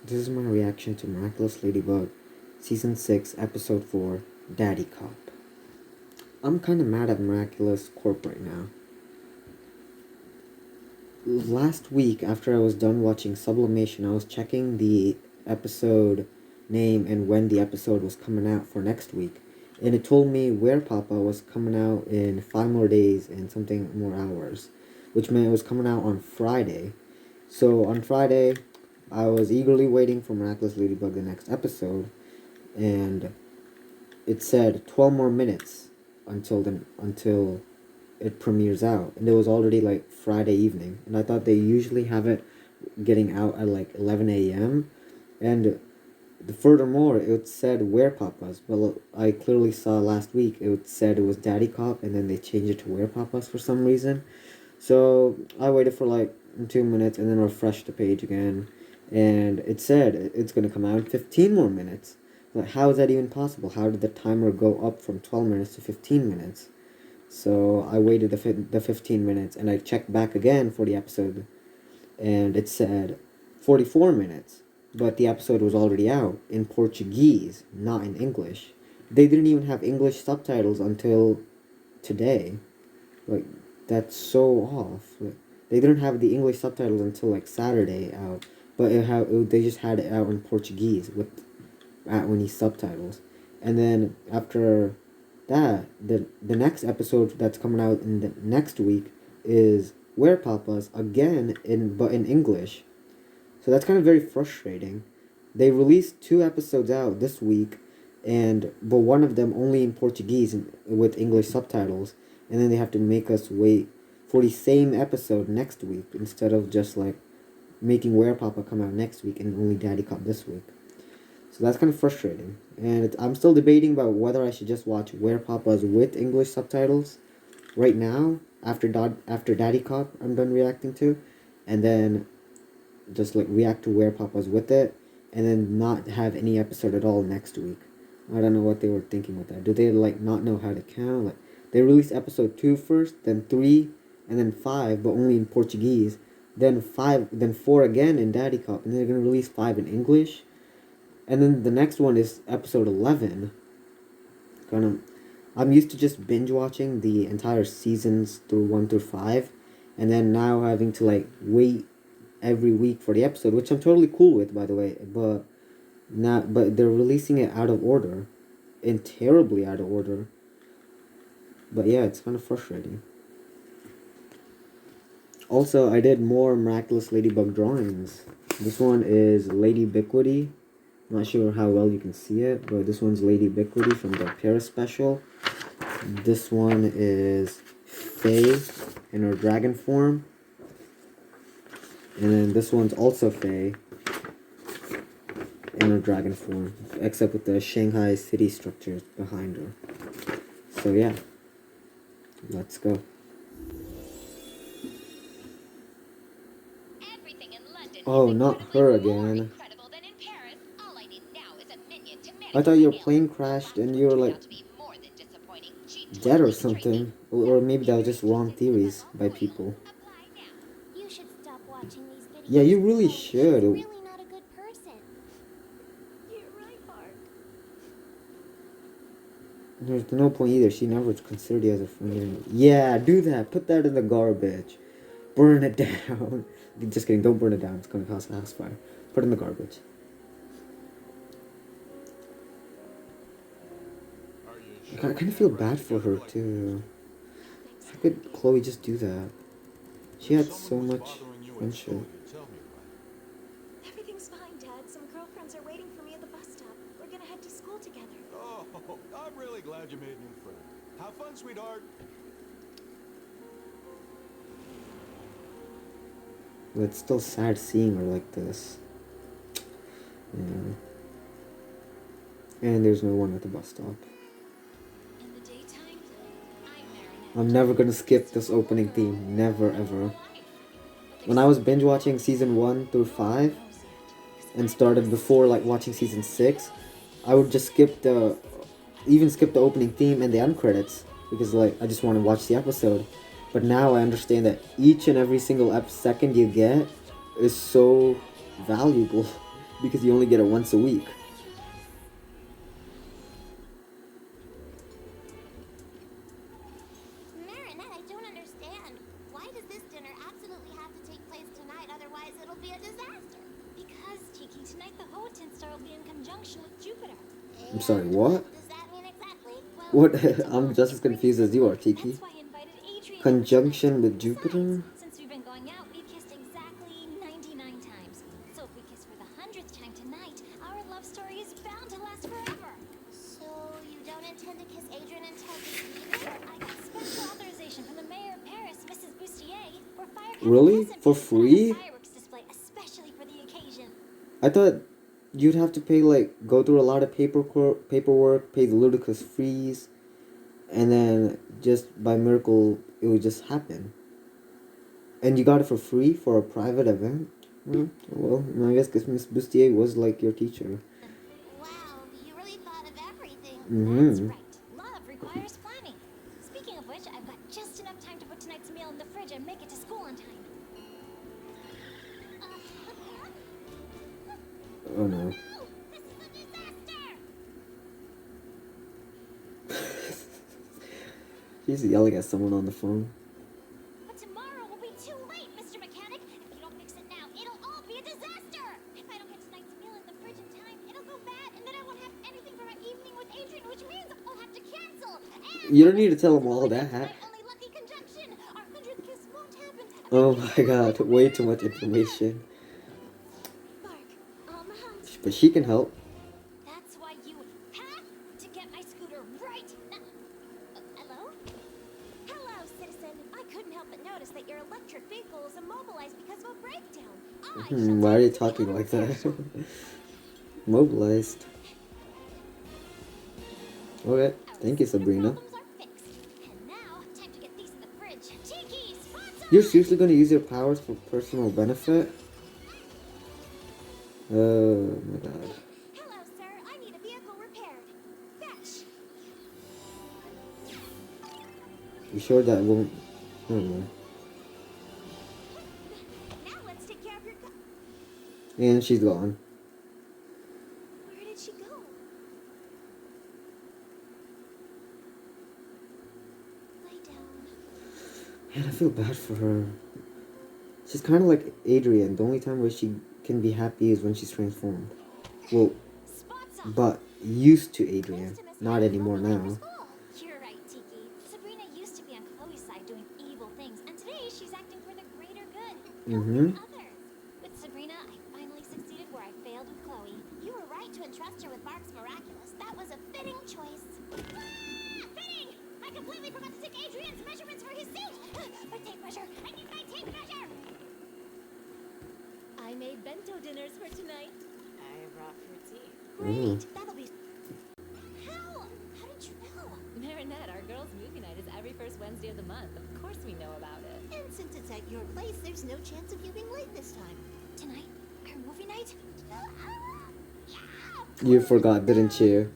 This is my reaction to Miraculous Ladybug, Season 6, Episode 4, Daddycop. I'm kinda mad at Miraculous Corp right now. Last week, after I was done watching Sublimation, I was checking the episode name and when the episode was coming out for next week. And it told me Where Papa was coming out in 5 more days and something more hours, which meant it was coming out on Friday. So on Friday, I was eagerly waiting for Miraculous Ladybug the next episode, and it said 12 more minutes until it premieres out, and it was already like Friday evening, and I thought they usually have it getting out at like 11 a.m. and furthermore it said Where Papas, but I clearly saw last week it said it was Daddycop, and then they changed it to Where Papas for some reason. So I waited for like 2 minutes and then refreshed the page again, and it said it's going to come out in 15 more minutes. Like, how is that even possible? How did the timer go up from 12 minutes to 15 minutes? So I waited the 15 minutes, and I checked back again for the episode, and it said 44 minutes. But the episode was already out in Portuguese, not in English. They didn't even have English subtitles until today. Like, that's so off. Like, they didn't have the English subtitles until like Saturday out, but they just had it out in Portuguese with at-when subtitles. And then after that, the next episode that's coming out in the next week is Where Papas again but in English. So that's kind of very frustrating. They released 2 episodes out this week, but one of them only in Portuguese with English subtitles, and then they have to make us wait for the same episode next week instead of just like making Where Papa come out next week and only Daddycop this week. So that's kind of frustrating, and I'm still debating about whether I should just watch Where Papa's with English subtitles right now after Daddycop I'm done reacting to, and then just like react to Where Papa's with it, and then not have any episode at all next week. I don't know what they were thinking with that. Do they like not know how to count? Like, they released episode 2 first, then 3, and then 5, but only in Portuguese. Then 5, then 4 again in Daddycop, and then they're gonna release 5 in English. And then the next one is episode 11. I'm used to just binge watching the entire seasons through 1 through 5, and then now having to like wait every week for the episode, which I'm totally cool with, by the way. But they're releasing it out of order, and terribly out of order. But yeah, it's kind of frustrating. Also, I did more Miraculous Ladybug drawings. This one is Lady Biquity. Not sure how well you can see it, but this one's Lady Biquity from the Paris special. This one is Faye in her dragon form. And then this one's also Faye in her dragon form, except with the Shanghai city structures behind her. So yeah, let's go. Oh, not her again. I thought your plane crashed and you were like dead or something. Or maybe that was just wrong theories by people. Yeah, you really should. Really not a good person. You're right, Mark. There's no point either. She never was considered you as a friend. Yeah, do that. Put that in the garbage. Burn it down. Just kidding. Don't burn it down. It's gonna cause a house fire. Put it in the garbage. I kind of feel bad for her too. How could Chloe just do that? She had so much friendship. Everything's fine, Dad. Some girlfriends are waiting for me at the bus stop. We're gonna head to school together. Oh, I'm really glad you made a new friend. Have fun, sweetheart. But it's still sad seeing her like this. Yeah. And there's no one at the bus stop. I'm never gonna skip this opening theme. Never, ever. When I was binge watching season 1 through 5, and started before like watching season 6, I would just skip the opening theme and the end credits, because like I just want to watch the episode. But now I understand that each and every single second you get is so valuable. because you only get it once a week. Marinette, I don't understand. Why does this dinner absolutely have to take place tonight? Otherwise, it'll be a disaster. Because, Tiki, tonight the Hoenn star will be in conjunction with Jupiter. I'm sorry, what? Does that mean exactly? Well, What? I'm just as confused as you are, Tiki. that's why I invited Adrien Conjunction with Besides, Jupiter? since we've been going out, we've kissed exactly 99 times. So if we kiss for the 100th time tonight, our love story is bound to last forever. So you don't intend to kiss Adrien until the evening? I got special authorization from the mayor of Paris, Mrs. Bustier, for firecrackers. Really? For free? Fireworks display, especially for the occasion. I thought you'd have to pay, like, go through a lot of paperwork, pay the ludicrous fees, and then just by miracle, it would just happen. And you got it for free for a private event? Well, I guess Miss Bustier was like your teacher. Wow, you really thought of everything. Mm-hmm. That's right. Love requires planning. Speaking of which, I've got just enough time to put tonight's meal in the fridge and make it to school on time. Oh no. No! This is a disaster! She's yelling at someone on the phone. But tomorrow will be too late, Mr. Mechanic. If you don't fix it now, it'll all be a disaster. If I don't get tonight's meal in the fridge in time, it'll go bad, and then I won't have anything for my evening with Adrien, which means I'll have to cancel. And You don't need to tell him all that. my only lucky conjunction. Our 100th kiss won't happen. Oh my god, way too much information. Mark, But she can help. that's why you have to get my scooter right now. Hello? Hello, citizen. I couldn't help but notice that your electric vehicle is immobilized because of a breakdown. Why are you talking like that? Mobilized. Okay, thank you, Sabrina. You're seriously gonna use your powers for personal benefit? Oh my god. Hello, sir. I need a vehicle repaired. Fetch. You sure that won't... Never mind. Now let's take care of your car. And she's gone. Where did she go? Lay down. Man, I feel bad for her. She's kind of like Adrien. The only time where she can be happy is when she's transformed. Well, Spots on. but used to Adrien. Not anymore now. You're right, Tiki. Sabrina used to be on Chloe's side doing evil things, and today she's acting for the greater good, helping others. With Sabrina, I finally succeeded where I failed with Chloe. You were right to entrust her with Mark's Miraculous. That was a fitting choice. Fitting! I completely forgot to take Adrien's measurements for his suit. My tape measure! I need my tape measure! I made bento dinners for tonight. I brought fruit tea. Great! That'll be... How? How did you know? Marinette, our girls' movie night is every first Wednesday of the month. Of course we know about it. And since it's at your place, there's no chance of you being late this time. Tonight? Our movie night? You forgot, didn't you?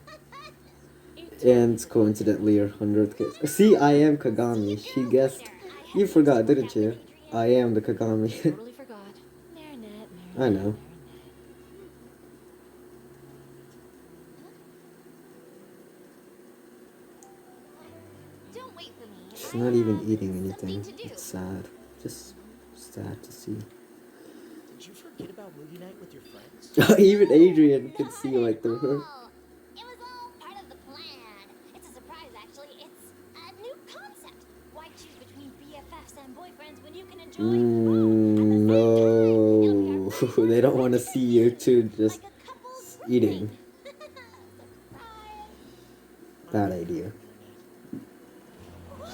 And coincidentally, your 100th kiss. See, I am Kagami. She guessed. You forgot, didn't you? I am the Kagami. Totally forgot. Marinette. I know. Don't wait for me. She's not even eating Something anything. to do. It's sad. Just sad to see. Did you forget about movie night with your friends? Even Adrien can see right through her. It was all part of the plan. It's a surprise, actually. It's a new concept. Why choose between BFFs and boyfriends when you can enjoy No. They don't want to see you two just like a couple's eating. Surprise. Bad idea. What?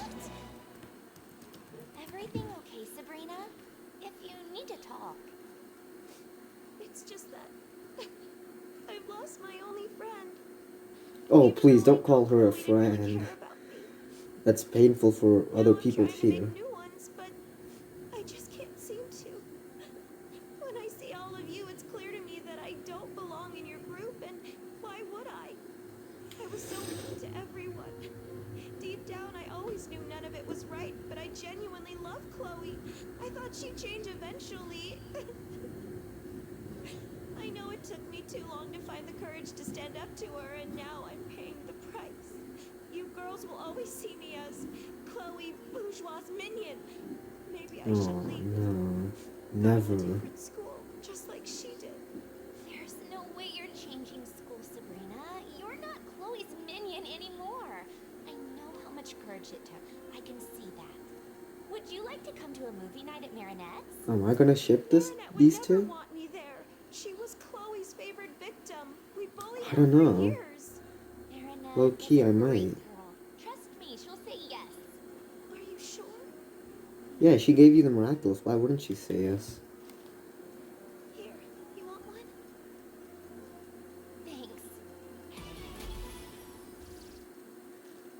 Everything okay, Sabrina? If you need to talk. It's just that I've lost my only friend. Oh, please don't call her a friend. That's painful for other people to hear. New ones, but I just can't seem to. When I see all of you, it's clear to me that I don't belong in your group, and why would I? I was so mean to everyone. Deep down, I always knew none of it was right, but I genuinely love Chloe. I thought she'd change eventually. I know it took me too long to find the courage to stand up to her, and now I'm paying the price. You girls will always see me as Chloe Bourgeois' minion. Maybe I Oh should leave no, and go to a never. different school, just like she did. There's no way you're changing school, Sabrina. You're not Chloe's minion anymore. I know how much courage it took. I can see that. Would you like to come to a movie night at Marinette's? Am I gonna ship Marinette would these never two? want me there. She was Chloe's favorite victim. We bullied I her don't for know. years. Marinette Low is key, a I great might. girl. Trust me, she'll say yes. Are you sure? Yeah, she gave you the Miraculous. Why wouldn't she say yes? Here, you want one? Thanks.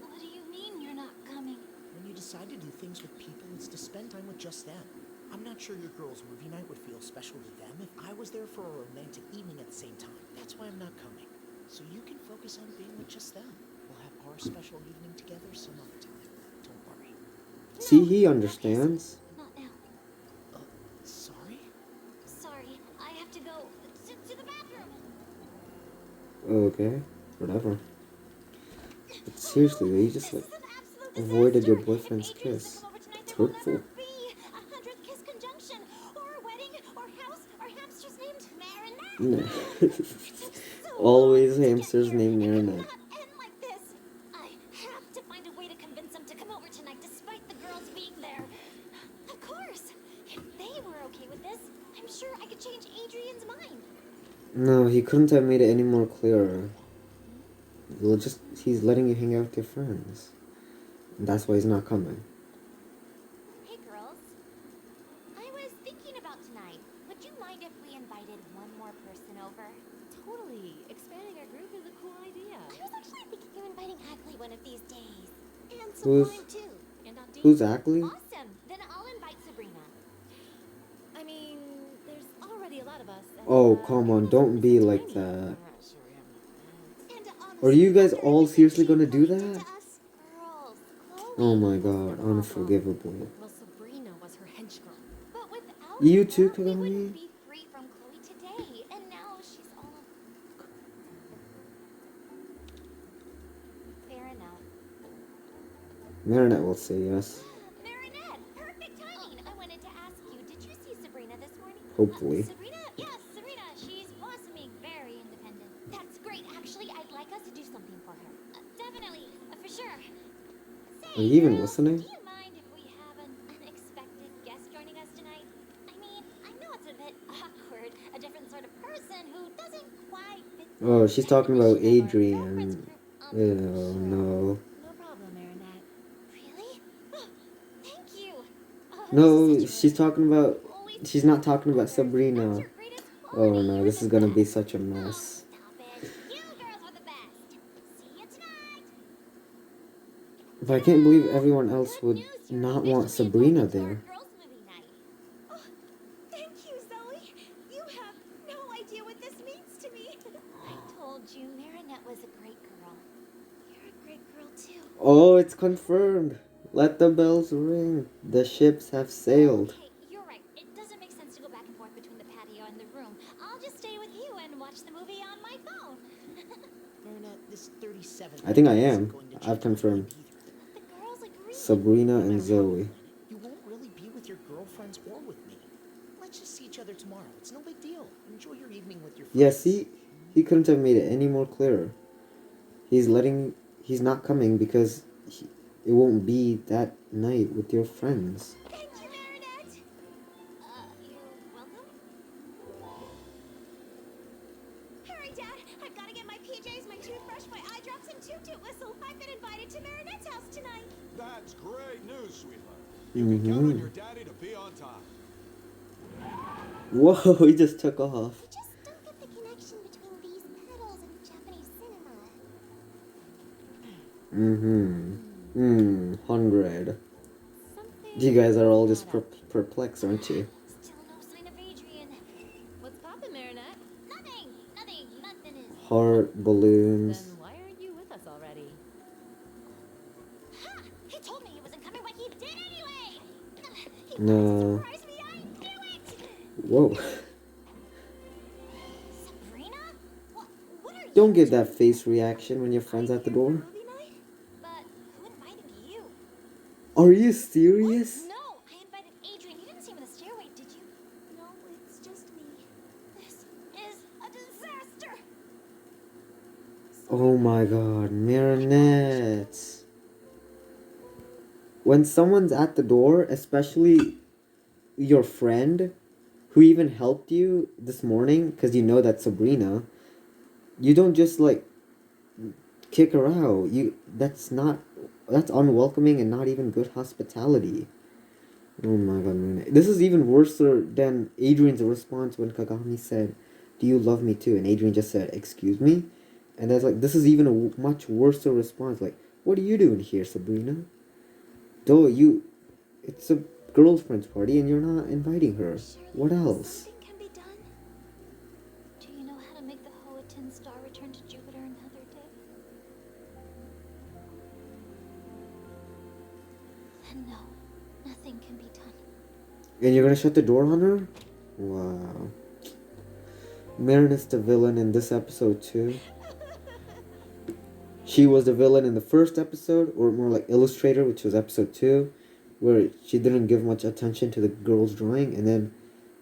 What do you mean you're not coming? When you decide to do things with people, it's to spend time with just them. I'm not sure your girls' movie night would feel special to them if I was there for a romantic evening at the same time. That's why I'm not coming. So you can focus on being with just them. We'll have our special evening together some other time. Don't worry. See, No, he understands. not now. Sorry? Sorry, I have to go to the bathroom. Okay, whatever. But seriously, though, you just This like is an absolute avoided your disaster. boyfriend's If Adrien kiss. doesn't come over tonight, It's there will hurtful. never be a 100th kiss conjunction, or a wedding, or house, or hamsters named Marinette. It took so Always long to get hamsters here. named It Marinette. cannot end like this. I have to find a way to convince him to come over tonight, despite the girls being there. Of course, if they were okay with this, I'm sure I could change Adrien's mind. No, he couldn't have made it any more clearer. Well, he's letting you hang out with your friends. And that's why he's not coming. Hey girls, I was thinking about tonight. Would you mind if we invited one more person over? Totally. Expanding our group is a cool idea. I was actually thinking of inviting Ackley one of these days. And Who's- Sublime too. And Adrien. Who's Ackley? Awesome. Then I'll invite Sabrina. I mean, there's already a lot of us. And, Oh, come on, Marinette's don't room be is so like tiny. that. So we have no friends. And Are you honestly, guys after all everything seriously she gonna do Chloe did that? to us, girls, Chloe Oh my was god, the problem. unforgivable. Well, Sabrina was her hench girl. But without You her, too, we Kagami? wouldn't be free from Chloe today. And now she's all fair enough. Marinette will say yes. Marinette, perfect timing. I wanted to ask you, did you see Sabrina this morning? Hopefully. Sabrina? Yes, Sabrina. She's blossoming, very independent. That's great. Actually, I'd like us to do something for her. Definitely, for sure. Say, Are you even girls, listening? do you mind if we have an unexpected guest joining us tonight? I mean, I know it's a bit awkward. A different sort of person who doesn't quite fit the Oh, she's talking about definition of our Adrien. girlfriends group. Oh Sure. no. No problem, Marinette. Really? Oh, thank you. Oh, No, this is such a she's relief. talking about. Always She's not so talking about others. Sabrina. That's your greatest Oh quality. no, You're this the is gonna be best. such a Oh, mess. stop it. You girls are the best. See you tonight. But I can't believe everyone else Good would news, you're not want officially Sabrina invited to our there. girls' movie night. Oh, thank you, Zoe. You have no idea what this means to me. I told you, Marinette was a great girl. You're a great girl, too. Oh, it's confirmed. Let the bells ring. The ships have sailed. Okay, you're right. It doesn't make sense to go back and forth between the patio and the room. I'll just stay with you and watch the movie on my phone. Marinette, this 37th I think I isn't am. going to I've change my confirmed. life either. The girls agree. Sabrina No and matter how Zoe. you plan it, you won't really be with your girlfriends or with me. Let's just see each other tomorrow. It's no big deal. Enjoy your evening with your friends. Yeah, see, he couldn't have made it any more clearer. He's not coming because it won't be that night with your friends. Thank you, Marinette. You're welcome. Hurry, Dad. I've got to get my PJs, my toothbrush, my eye drops, and toot-toot whistle. I've been invited to Marinette's house tonight. That's great news, sweetheart. You can count on your daddy to be on time. Whoa, he just took off. I just don't get the connection between these petals and Japanese cinema. 100. Something You guys are all just not up. perplexed, aren't you? Still no sign of Adrien. What's poppin', Marinette? Nothing. Nothing is. Heart, balloons. Then why aren't you with us already? Ha! He told me he wasn't coming, but he did anyway. He No. wanted to surprise me. I knew it. Whoa. Don't give that face reaction when your friend's at the door. Movie night? But who invited you? Are you serious? No, I invited Adrien. You didn't see him in the stairway, did you? No, it's just me. This is a disaster. Oh my god, Marinette. When someone's at the door, especially your friend who even helped you this morning, because you know that's Sabrina, you don't just like kick her out. That's unwelcoming and not even good hospitality. Oh my god, Marinette. This is even worse than Adrien's response when Kagami said, "Do you love me too?" And Adrien just said, "Excuse me?" And that's like, this is even a much worse response. Like, what are you doing here, Sabrina? Though it's a girlfriend's party and you're not inviting her. Surely What else? Something can be done. Do you know how to make the Hoenn star return to Jupiter another day? Then no, nothing can be done. And you're gonna shut the door on her? Wow. Marinette's the villain in this episode too. She was the villain in the first episode, or more like illustrator, which was episode 2, where she didn't give much attention to the girl's drawing, and then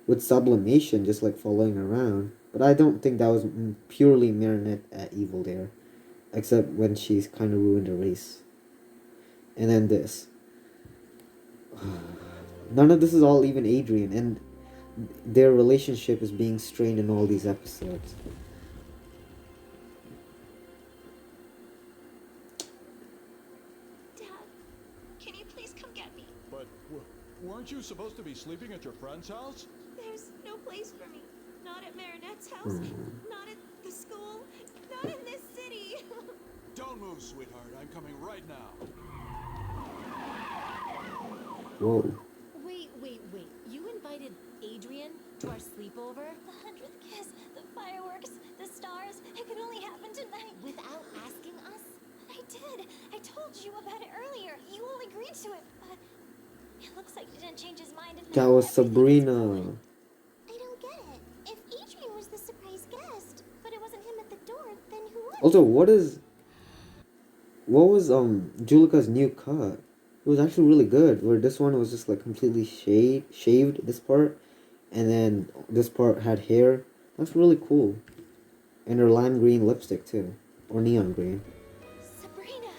with sublimation, just like following around. But I don't think that was purely Marinette at evil there, except when she's kind of ruined the race. And then this. None of this is all even Adrien, and their relationship is being strained in all these episodes. Dad, can you please come get me? But weren't you supposed to be sleeping at your friend's house? There's no place for me. Not at Marinette's house. Not at the school. Not in this city. Don't move, sweetheart. I'm coming right now. Whoa. Wait. You invited Adrien to our sleepover The 100th kiss, the fireworks, the stars. It could only happen tonight. without asking us? I did. I told you about it earlier. You all agreed to it, but it looks like he didn't change his mind. And That now was everything is Sabrina. ruined. I don't get it. If Adrien was the surprise guest, but it wasn't him at the door, then who was? Also, what was Julica's new cut? It was actually really good. Where this one was just like completely shaved this part, and then this part had hair. That's really cool. And her lime green lipstick too, or neon green. Sabrina.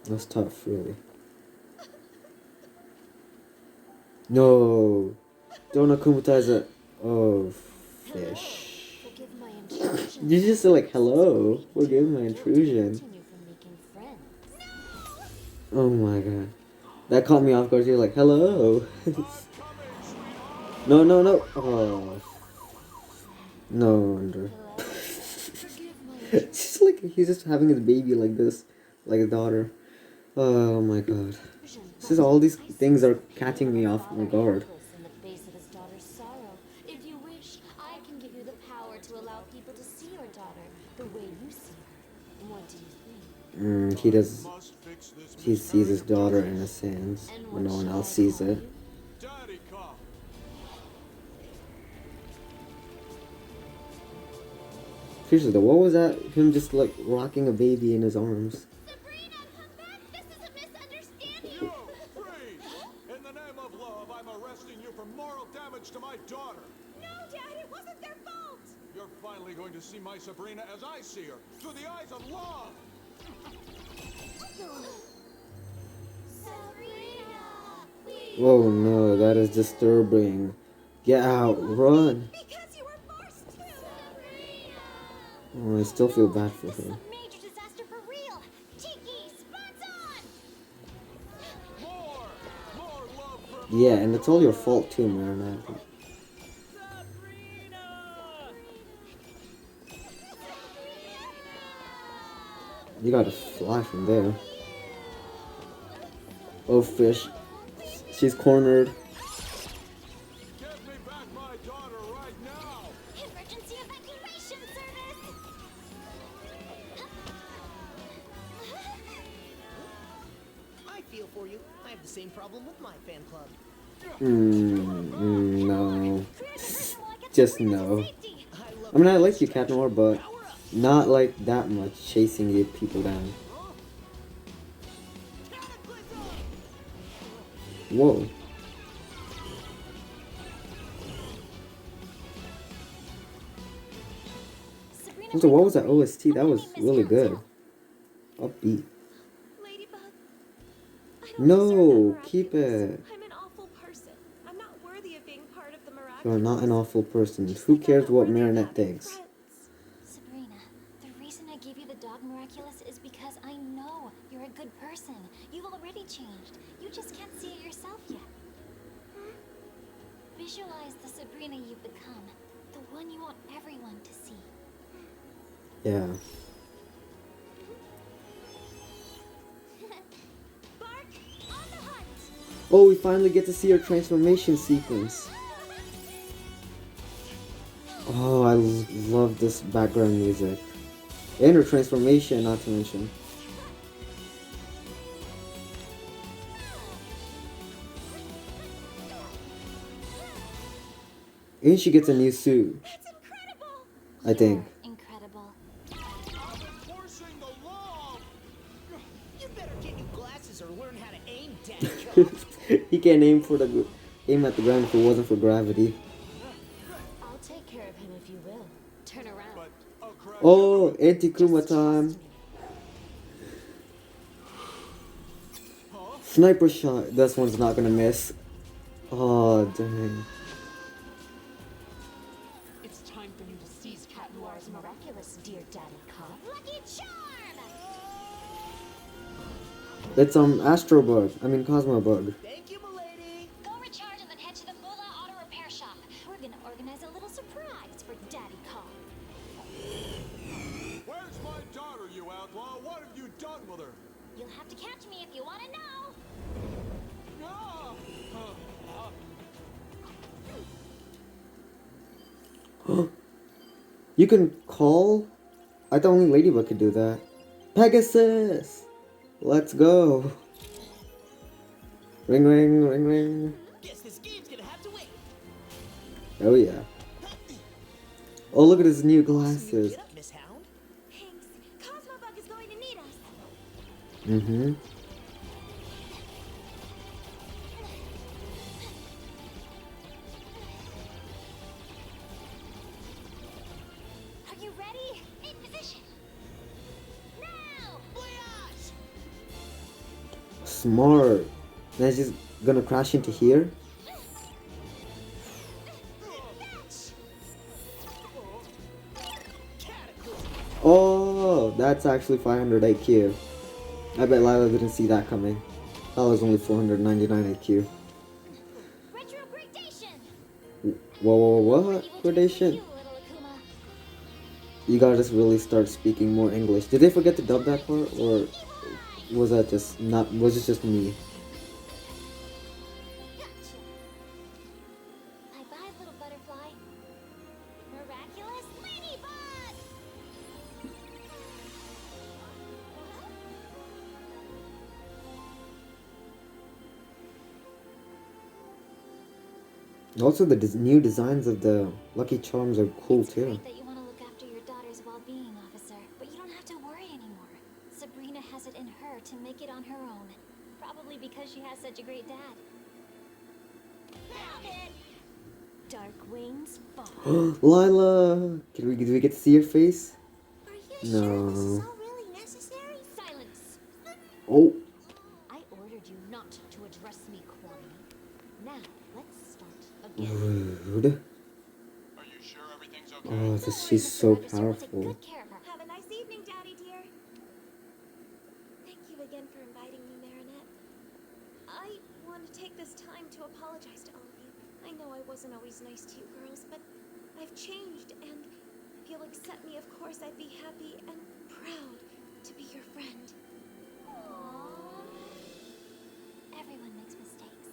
That's tough, really. No, don't akumatize it. Oh, fish. Forgive my intrusion. You just said like hello. Forgive my intrusion. Continue from making friends. Oh my god. That caught me off guard. You're like, hello. No. Oh. No wonder. Forgive my It's just like he's just having his baby like this. Like a daughter. Oh my god. intrusion. This is all these things are catching me off my guard. In the face of his daughter's sorrow. If you wish, I can give you the power to allow people to see your daughter the way you see her. What do you think? He does. Must fix this He sees his daughter in the sands when no one else sees it. Daddycop. Seriously though, what was that? Him just like rocking a baby in his arms. Sabrina, come back. This is a misunderstanding. You, freeze! In the name of love, I'm arresting you for moral damage to my daughter. No, Dad, it wasn't their fault. You're finally going to see my Sabrina as I see her, through the eyes of love. Sabrina, Oh no, that is disturbing. Get out, run. Because you were forced to. Oh, I still feel bad for this is her. a major disaster for real. Tiki, spots on. More love from Yeah, and it's all your fault too, Marinette. You gotta fly from there. Oh, fish. She's cornered. Get me back my daughter right now. Emergency evacuation service. I feel for you. I have the same problem with my fan club. No. Clear the tunnel while I get Just Sabrina to no. safety. I love I mean, I like you, Cat Noir, but Not like that much chasing you people down. Whoa. Sabrina, So what was that recovery. OST? That was Only Miss really good. Council. Upbeat. Ladybug, I don't deserve that No, keep miraculous. it. I'm an awful person. I'm not worthy of being part of the miraculous. You're not an awful person. Just Who like I'm cares not what worthy of Marinette having thinks? friends. Sabrina, the reason I gave you the dog Miraculous is because I know you're a good person. You've already changed. You just can't see it yourself yet. Visualize the Sabrina you've become. The one you want everyone to see. Yeah. Bark on the hunt! Oh, we finally get to see her transformation sequence. Oh, I love this background music. And her transformation, not to mention. And she gets a new suit, That's incredible! I think. You're incredible. I'm enforcing the law! You better get new glasses or learn how to aim, Daddycop. He can't aim at the ground if it wasn't for gravity. I'll take care of him if you will. Turn around. But I'll crack Oh, everyone. anti-Kuma time. Trust me. Sniper shot. This one's not gonna miss. Oh, dang. It's time for you to seize Cat Noir's Miraculous, dear Daddycop. Lucky charm! It's Astro Bug. I mean Cosmo Bug. Thank you, milady. Go recharge and then head to the Moolah Auto Repair Shop. We're gonna organize a little surprise for Daddycop. Where's my daughter, you outlaw? What have you done with her? You'll have to catch me if you want to know. Ah! You can call? I thought only Ladybug could do that. Pegasus! Let's go. Ring ring, ring ring. Guess this game's gonna have to wait. Oh yeah. Oh, look at his new Awesome new glasses. get up, Miss Hound. Thanks. Cosmo Bug is going to need us. Mm-hmm. Are you ready? In position. Now! Smart. Now she's gonna crash into here. Oh, that's actually 500 IQ. I bet Lila didn't see that coming. That was only 499 IQ. Retrogradation! Whoa, whoa, what? Evil twin for Gradation? you, little Akuma. You gotta just really start speaking more English. Did they forget to dub that part, or was that just not? Was it just me? Gotcha. Bye-bye, little butterfly. Miraculous ladybug! Also, the new designs of the Lucky Charms are cool It's too. great that you want to look after your daughter's well-being, officer, but you don't have to worry anymore. Sabrina has it in her to make it on her own. Probably because she has such a great dad. Found it! Dark wings fall. Lila, do we get to see your face? Are you sure this is No. all really necessary? Silence! Oh, I ordered you not to address me, Kwame. Now, let's start again. rude. Are you sure everything's okay? Oh, Don't this, worry, she's Mr. so Register will take powerful. good care of her. Have a nice evening, Daddy dear. Thank you again for inviting me, Marinette. I want to take this time to apologize to all of you. I know I wasn't always nice to you girls, but I've changed, and if you'll accept me, of course, I'd be happy and proud to be your friend. Everyone makes mistakes.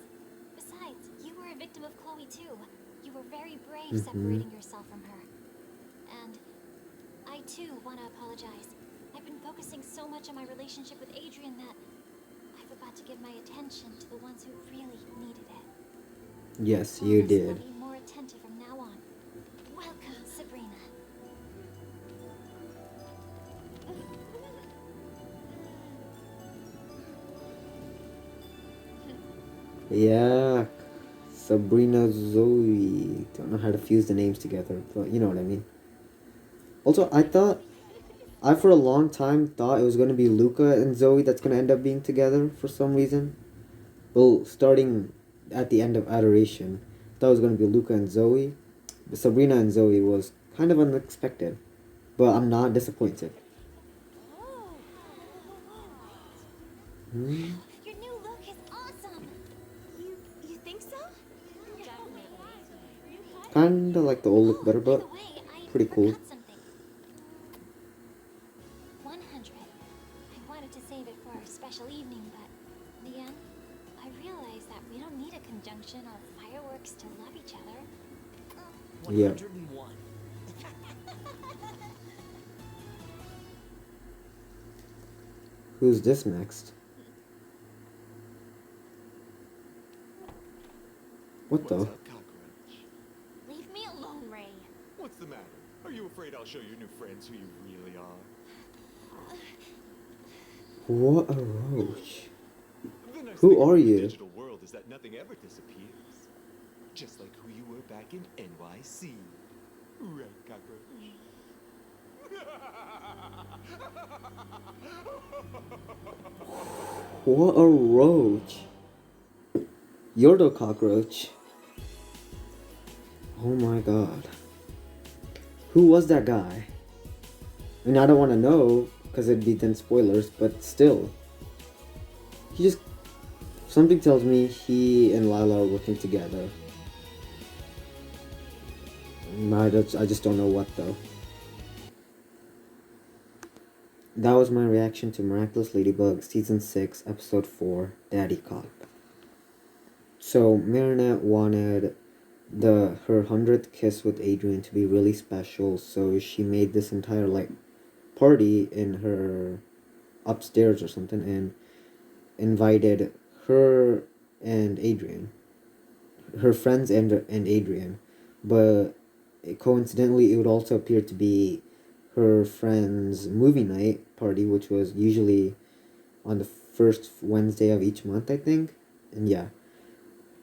Besides, you were a victim of Chloe too. You were very brave separating yourself from her. And I too want to apologize. I've been focusing so much on my relationship with Adrien that I forgot to give my attention to the ones who really needed it. Yes, you Promise I'll did. be more attentive from now on. Welcome, Sabrina. Yeah, Sabrina, Zoe. Don't know how to fuse the names together, but you know what I mean. Also, I for a long time thought it was going to be Luca and Zoe that's going to end up being together for some reason. Well, starting at the end of Adoration, I thought it was going to be Luca and Zoe. But Sabrina and Zoe was kind of unexpected, but I'm not disappointed. Hmm? Your new look is awesome. You think so? Kinda like the old look better, By but the way, I pretty cool. forgot something. 100. I wanted to save it for our special evening, but in the end, I realized that we don't need a conjunction of fireworks to love each other. Yeah. 101. Who's this next? What What's the? up, cockroach? Leave me alone, Ray. What's the matter? Are you afraid I'll show your new friends who you really are? What a roach. The nice Who thing are about the you? digital world is that nothing ever disappears. Just like who you were back in NYC. Right, cockroach? What a roach. You're the cockroach. Oh my god. Who was that guy? I mean, I don't want to know because it'd be then spoilers, but still. He just. Something tells me he and Lila are working together. I just don't know what though. That was my reaction to Miraculous Ladybug Season 6, Episode 4, Daddycop. So, Marinette wanted her 100th kiss with Adrien to be really special, so she made this entire, party in her upstairs or something, and invited her and Adrien. Her friends and Adrien. But coincidentally, it would also appear to be her friend's movie night party, which was usually on the first Wednesday of each month, I think. And yeah.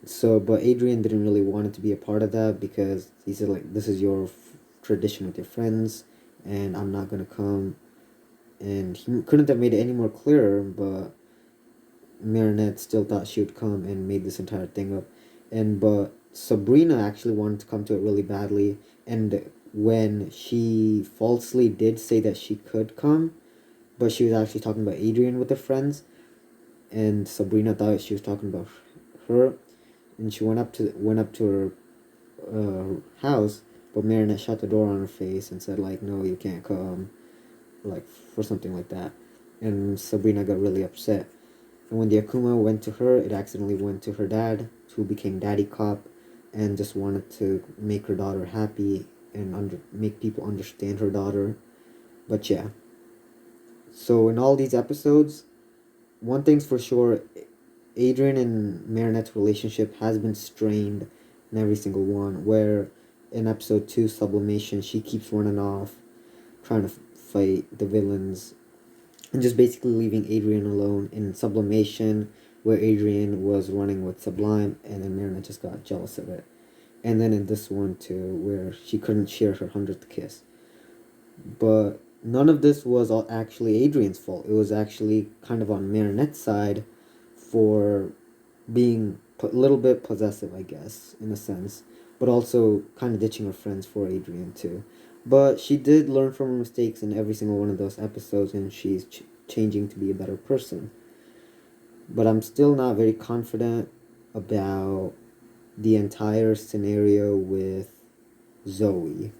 So, but Adrien didn't really want it to be a part of that because he said, this is your tradition with your friends, and I'm not going to come. And he couldn't have made it any more clearer, but Marinette still thought she would come and made this entire thing up. But Sabrina actually wanted to come to it really badly, and when she falsely did say that she could come, but she was actually talking about Adrien with her friends, and Sabrina thought she was talking about her, and she went up to her house, but Marinette shut the door on her face and said no, you can't come, for something like that, and Sabrina got really upset. And when the Akuma went to her, it accidentally went to her dad, who became Daddycop, and just wanted to make her daughter happy and make people understand her daughter. But yeah. So in all these episodes, one thing's for sure, Adrien and Marinette's relationship has been strained in every single one, where in episode 2, Sublimation, she keeps running off, trying to fight the villains, and just basically leaving Adrien alone. In Sublimation, where Adrien was running with Sublime, and then Marinette just got jealous of it. And then in this one too, where she couldn't share her 100th kiss. But none of this was actually Adrien's fault. It was actually kind of on Marinette's side for being a little bit possessive, I guess, in a sense. But also kind of ditching her friends for Adrien too. But she did learn from her mistakes in every single one of those episodes, and she's changing to be a better person. But I'm still not very confident about the entire scenario with Zoe.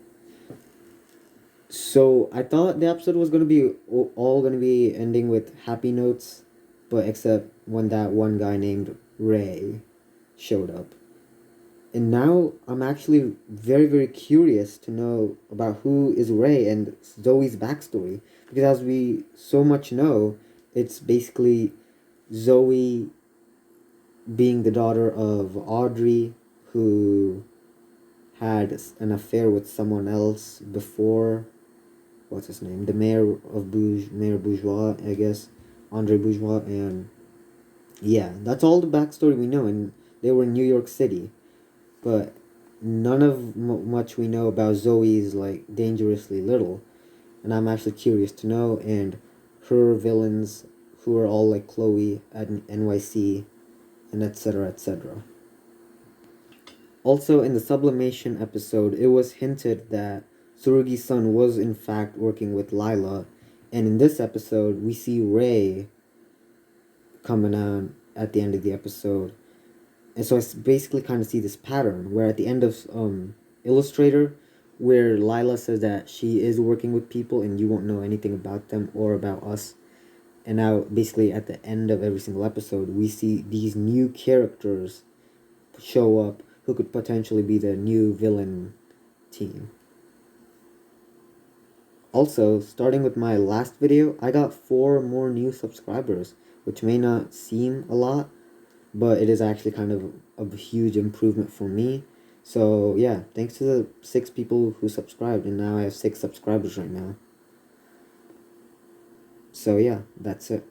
So I thought the episode was going to be all going to be ending with happy notes, but except when that one guy named Ray showed up. And now I'm actually very, very curious to know about who is Ray and Zoe's backstory. Because as we so much know, it's basically Zoe being the daughter of Audrey, who had an affair with someone else before, what's his name? The mayor Bourgeois, I guess. Andre Bourgeois. And yeah, that's all the backstory we know. And they were in New York City. But none of much we know about Zoe's like Dangerously Little, and I'm actually curious to know. And her villains, who are all like Chloe at NYC, and etc. etc. Also, in the sublimation episode, it was hinted that Tsurugi-san was in fact working with Lila, and in this episode, we see Ray coming on at the end of the episode. And so I basically kind of see this pattern where at the end of Illustrator, where Lila says that she is working with people and you won't know anything about them or about us. And now basically at the end of every single episode, we see these new characters show up who could potentially be the new villain team. Also, starting with my last video, I got 4 more new subscribers, which may not seem a lot, but it is actually kind of a huge improvement for me. So yeah, thanks to the 6 people who subscribed, and now I have 6 subscribers right now. So yeah, that's it.